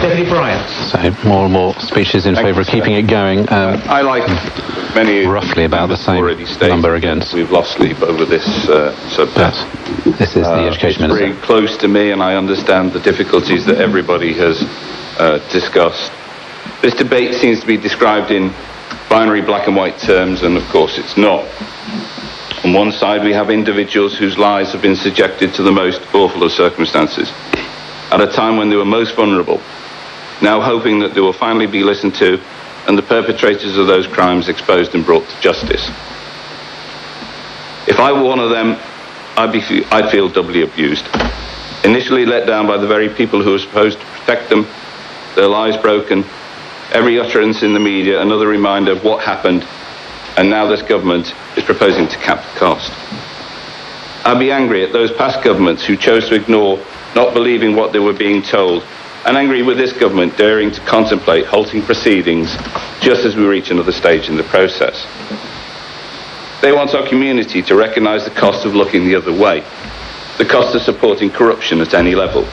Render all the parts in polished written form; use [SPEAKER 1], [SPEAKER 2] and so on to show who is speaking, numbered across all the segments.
[SPEAKER 1] Deputy Bryans.
[SPEAKER 2] So more and more speeches in favour of keeping it going.
[SPEAKER 3] I like many
[SPEAKER 2] roughly about the same number against.
[SPEAKER 3] We've lost sleep over this subject.
[SPEAKER 2] This is the Education Minister.
[SPEAKER 3] It's very close to me, and I understand the difficulties that everybody has discussed. This debate seems to be described in binary black and white terms, and of course it's not. On one side we have individuals whose lives have been subjected to the most awful of circumstances at a time when they were most vulnerable, now hoping that they will finally be listened to and the perpetrators of those crimes exposed and brought to justice. If I were one of them, I'd feel doubly abused. Initially let down by the very people who are supposed to protect them, their lives broken, every utterance in the media, another reminder of what happened, and now this government is proposing to cap the cost. I'd be angry at those past governments who chose to ignore, not believing what they were being told, and angry with this government daring to contemplate halting proceedings just as we reach another stage in the process. They want our community to recognise the cost of looking the other way, the cost of supporting corruption at any level.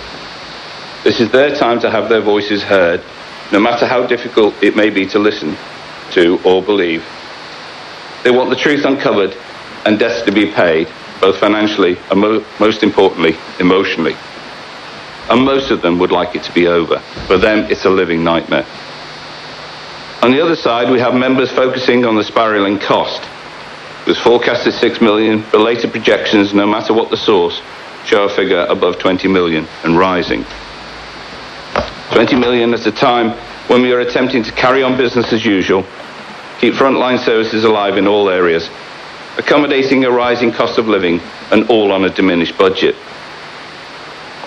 [SPEAKER 3] This is their time to have their voices heard, no matter how difficult it may be to listen to or believe. They want the truth uncovered and debts to be paid, both financially and most importantly, emotionally. And most of them would like it to be over. For them, it's a living nightmare. On the other side, we have members focusing on the spiralling cost. It was forecasted 6 million, but later projections, no matter what the source, show a figure above 20 million and rising. 20 million at a time when we are attempting to carry on business as usual, keep frontline services alive in all areas, accommodating a rising cost of living, and all on a diminished budget.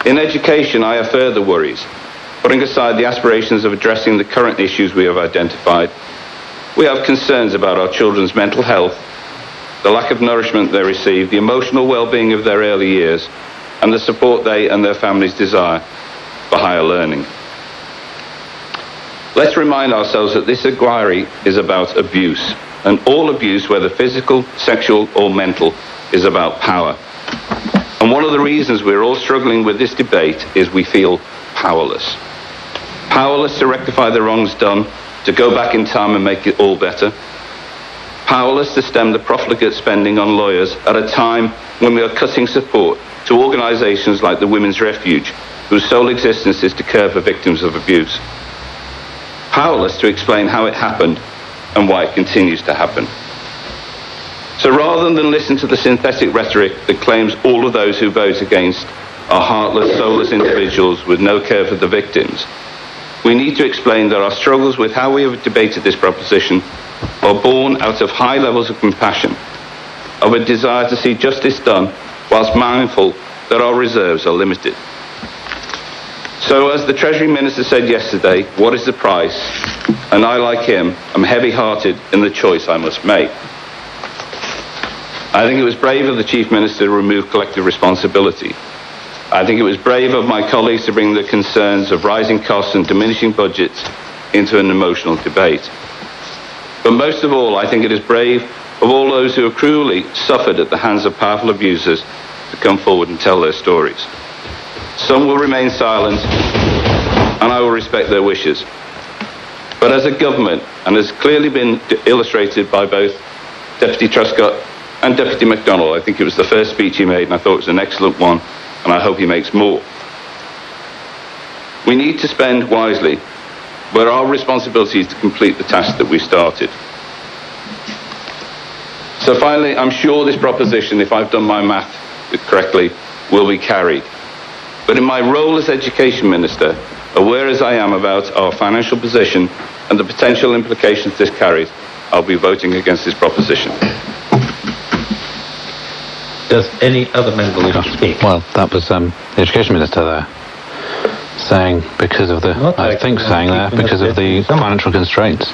[SPEAKER 3] In education, I have further worries. Putting aside the aspirations of addressing the current issues we have identified, we have concerns about our children's mental health, the lack of nourishment they receive, the emotional well-being of their early years, and the support they and their families desire for higher learning. Let's remind ourselves that this inquiry is about abuse, and all abuse, whether physical, sexual, or mental, is about power. And one of the reasons we're all struggling with this debate is we feel powerless. Powerless to rectify the wrongs done, to go back in time and make it all better. Powerless to stem the profligate spending on lawyers at a time when we are cutting support to organisations like the Women's Refuge, whose sole existence is to care for victims of abuse. Powerless to explain how it happened and why it continues to happen. So rather than listen to the synthetic rhetoric that claims all of those who vote against are heartless, soulless individuals with no care for the victims, we need to explain that our struggles with how we have debated this proposition are born out of high levels of compassion, of a desire to see justice done, whilst mindful that our reserves are limited. So as the Treasury Minister said yesterday, what is the price? And I, like him, am heavy-hearted in the choice I must make. I think it was brave of the Chief Minister to remove collective responsibility. I think it was brave of my colleagues to bring the concerns of rising costs and diminishing budgets into an emotional debate. But most of all, I think it is brave of all those who have cruelly suffered at the hands of powerful abusers to come forward and tell their stories. Some will remain silent, and I will respect their wishes. But as a government, and has clearly been illustrated by both Deputy Truscott and Deputy MacDonald, I think it was the first speech he made, and I thought it was an excellent one, and I hope he makes more. We need to spend wisely, but our responsibility is to complete the task that we started. So finally, I'm sure this proposition, if I've done my math correctly, will be carried. But in my role as Education Minister, aware as I am about our financial position and the potential implications this carries, I'll be voting against this proposition.
[SPEAKER 1] Does any other member wish to speak?
[SPEAKER 2] Well, that was the Education Minister there, saying because of the, I think saying there, because of the financial constraints.